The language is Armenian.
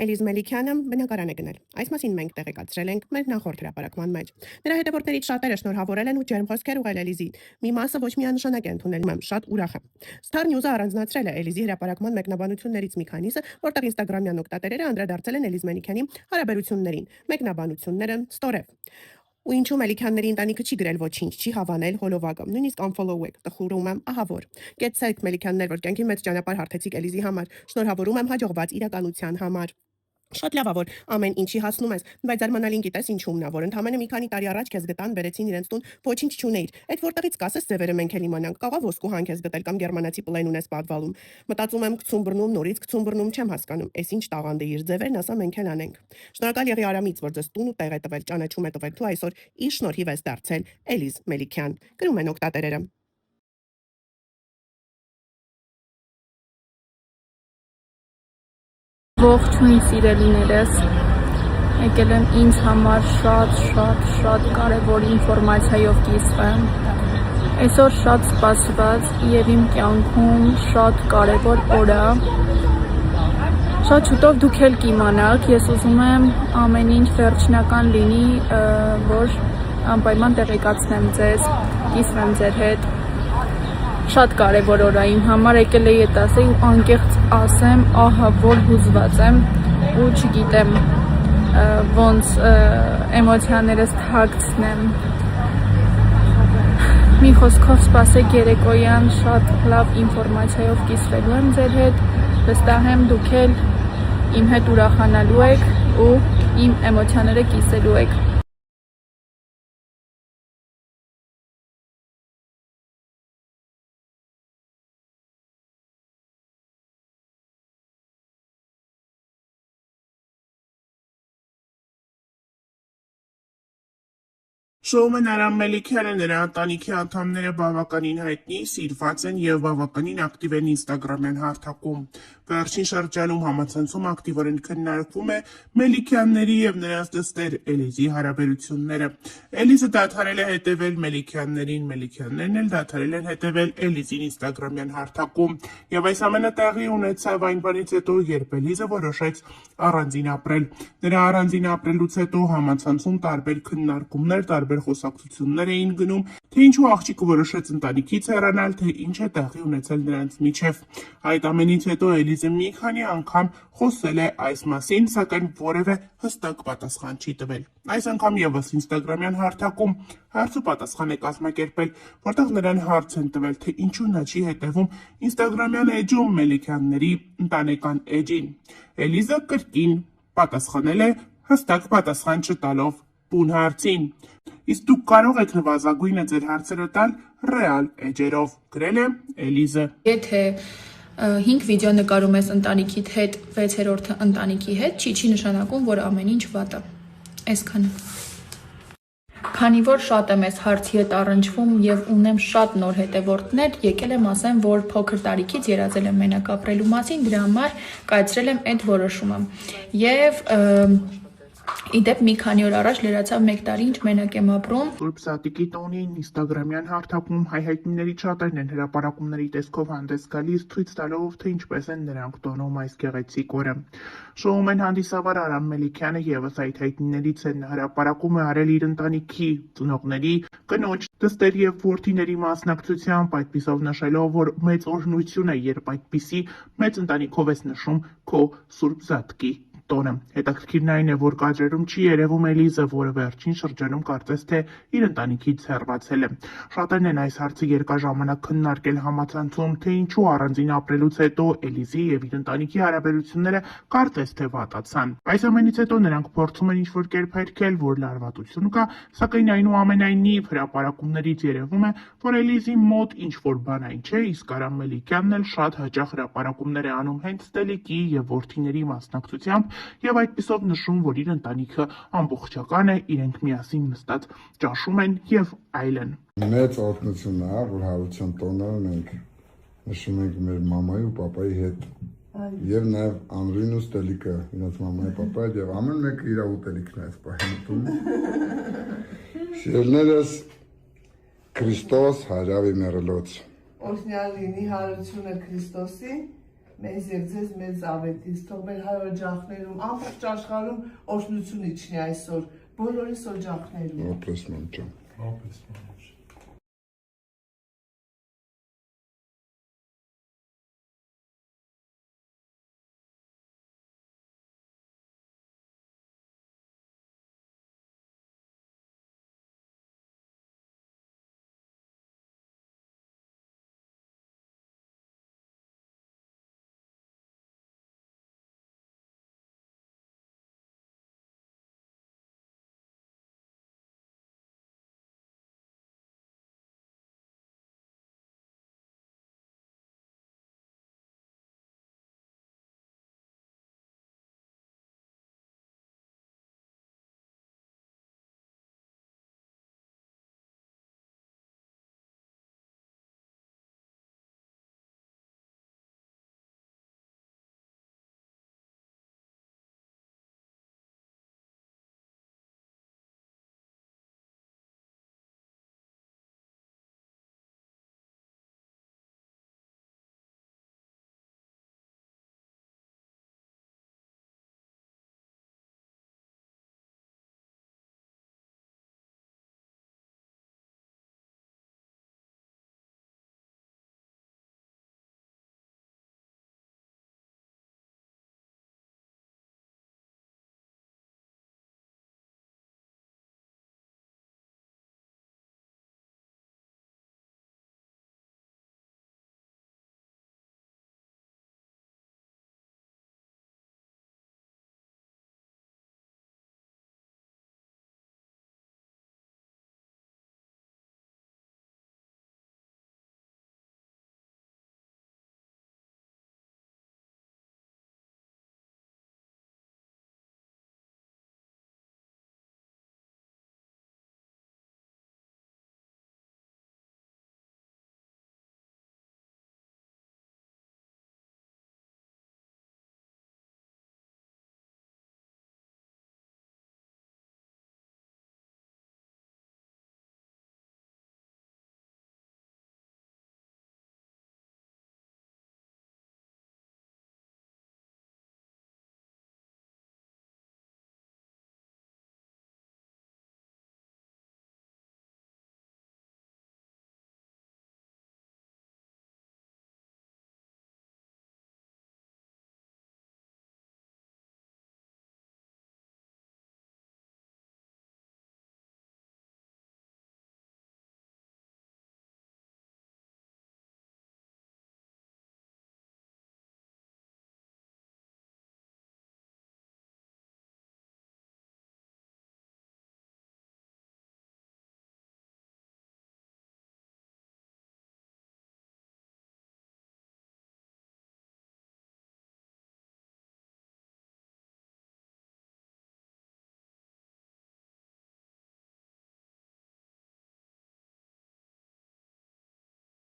Էլիզ Մելիքյանը բնակարան է գնել։ Այս մասին մենք տեղեկացրել ենք մեր նախորդ հրապարակման մեջ։ Նրա հետևորդներից շատերը շնորհավորել են ու ջերմ խոսքեր ուղղել Էլիզին։ Մի մասը ոչ միանշանակ է ընդունել, եմ շատ ուրախ եմ։ Star News-ը առանձնացրել է Էլիզի հրապարակման մեկնաբանություններից մի քանիսը, որտեղ Instagram-յան օգտատերերը անդրադարձել են Էլիզ Մելիքյանի հարաբերություններին։ Մեկնաբանությունները ստորև։ Ու ինչու Մելիքյանների ընտանիքը չի գրել ոչինչ, չի հավանել հոլովակը, նույնիսկ unfollow եք, տխուրում եմ, ահա որ։ Կեցեք Մելիքյաններ, որ կյանքի մեծ ճանապարհ հարթեցիք Էլիզի համար, շնորհավորում եմ հաջողված իրականության համար։ Շատ լավ է, որ ամեն ինչի հասնում ես, բայց զարմանալին գիտես ինչումն է, որ ընդամենը մի քանի տարի առաջ քեզ գտան, բերեցին իրենց տուն, ոչինչ չունեիր։ Այդ որտեղից կասես ձևերը մենք էլ իմանանք, կաղա ոսկու հան քեզ գտել կամ գերմանացի պլեն ունես պատվալում։ Մտածում եմ գցում բռնում, նորից գցում բռնում, չեմ հասկանում, էս ինչ տաղանդ է իր ձևերն, ասա մենք էլ անենք։ Շնորհակալ եղի Արամից, որ ձեզ տուն ու տեղ է տվել, ճանաչում է տվել, դու այսօր իր շնորհիվ ես դարձել Էլիզ Մելիքյան։ Գրում են օգտատերերը։ Ողջույն սիրելիներս, եկել եմ ինձ համար շատ կարևոր ինֆորմացիայով կիսվեմ։ Այսօր շատ սպասված եւ իմ կյանքում շատ կարևոր օր է։ Շատ շուտով դուք էլ կիմանաք, ես ուզում եմ ամեն ինչ վերջնական լինի, որ անպայման տեղեկացնեմ ձեզ, կիսվեմ ձեր հետ։ Շատ կարևոր օր է իմ համար, եկել էի այդ ասել ու անկեղծ ասեմ, ահա որ հուզված եմ ու չգիտեմ ոնց էմոցիաներս թաքցնեմ։ Մի խոսքով սպասեք երեկոյան շատ լավ ինֆորմացիայով կիսվելու եմ ձեր հետ, վստահ եմ դուք էլ իմ հետ ուրախանալու եք ու իմ էմոցիաները կիսելու եք։ Շոումեն Արամ Մելիքյանը, նրա ընտանիքի անդամները բավականին հայտնի, սիրված են եւ բավականին ակտիվ են Instagram-յան հարթակում։ Վերջին շրջանում համացանցում ակտիվորեն քննարկվում է Մելիքյանների եւ նրանց դստեր Էլիզի հարաբերությունները։ Էլիզը դադարել է հետևել Մելիքյաններին, Մելիքյաններն էլ դադարել են հետևել Էլիզին Instagram-յան հարթակում։ Եվ այս ամենը տեղի ունեցավ այն բանից հետո, երբ Էլիզը որոշեց առանձին ապրել։ Նրա առանձին ապրելուց հետո համացանցում տարբեր քննարկումներ, տարբեր խոսակցություններ էին գնում, թե ինչու աղջիկը որոշեց ընտանիքից հեռանալ, թե ինչ է տեղի ունեցել նրանց միջև։ Այդ ամենից հետո Էլիզը մի քանի անգամ խոսել է այս մասին, սակայն որևէ հստակ պատասխան չի տվել։ Այս անգամ եւս Instagram-յան հարթակում հարց ու պատասխան է կազմակերպել, որտեղ նրան հարց են տվել, թե ինչու նա չի հետևում Instagram-յան էջում Մելիքյանների ընտանեկան էջին։ Էլիզը կրկին պատասխանել է հստակ պատասխան չտալով բուն հարցին։ Իսկ դուք կարող եք նվազագույնը ձեր հարցերը տալ ռեալ էջերով, գրել է Էլիզը։ Եթե 5 վիդեո նկարում ես ընտանիքիդ հետ, 6-րդը ընտանիքի հետ, չի նշանակում, որ ամեն ինչ վատ է։ Այսքանը։ Քանի որ շատ եմ այս հարցի հետ առնչվում եւ ունեմ շատ նոր հետևորդներ, եկել եմ ասեմ, որ փոքր տարիքից երազել եմ մենակ ապրելու մասին, դրա համար կայացրել եմ այդ որոշումը։ Եվ իդեպ մի քանի օր առաջ լրացավ 1 տարի ինչ մենակ եմ ապրում։ Սուրբ Սատիկի տոնին Instagram-յան հարթակում հայհայտնիների շատերն են հրապարակումների տեսքով հանդես գալիս, ցույց տալով, թե ինչպես են նրանք տոնում այս գեղեցիկ օրը։ Շոումեն հանդիսավար Արամ Մելիքյանը եւս այդ հայտնիներից է, հրապարակում է արել իր ընտանիքի ծնողների, կնոջ, դստեր եւ որդիների մասնակցությամբ, այդպիսով նշելով, որ մեծ օրհնություն է, երբ այդպիսի մեծ ընտանիքով ես նշում քո Սուրբ Զատկի տոնը։ Հետաքրքիրն այն է, որ կադրերում չի երևում Էլիզը, որը վերջին շրջանում կարծես թե իր ընտանիքից հեռացել է։ Շատերն են այս հարցը երկար ժամանակ քննարկել համացանցում, թե ինչու առանձին ապրելուց հետո Էլիզի եւ իր ընտանիքի հարաբերությունները կարծես թե վատացան։ Այս ամենից հետո նրանք փորձում են ինչ-որ կերպ հերքել, որ լարվածություն կա, սակայն այնուամենայնիվ հրապարակումներից երևում է, որ Էլիզի մոտ ինչ-որ բան այն չէ, իսկ Արամ Մելիքյանն էլ շատ հաճախ հրապարակումներ է անում հենց Տելիկի եւ որդիների մասնակցությամբ եւ այդպիսով նշում, որ իր ընտանիքը ամբողջական է, իրենք միասին նստած ճաշում են եւ այլն։ Մեծ օրհնություն է, որ հարության տոնը մենք նշում ենք մեր մամայի ու պապայի հետ։ Եվ նաեւ Անրին ու Տելիկը, իրենց մամայի պապայի եւ ամեն մեկը իր ուտելիքն է այս պահին։ Սիրելիներս, Քրիստոս հարավի մեռելոց։ Օրհնյալ լինի հարությունը Քրիստոսի, մեզ եւ ձեզ մեծ ավետից, թող մեր հայ օջախներում, ամբողջ աշխարհում օրհնություն իջնի այսօր, բոլորիս օջախներում։ Ապրես մամ ջան։ Ապրես մամ։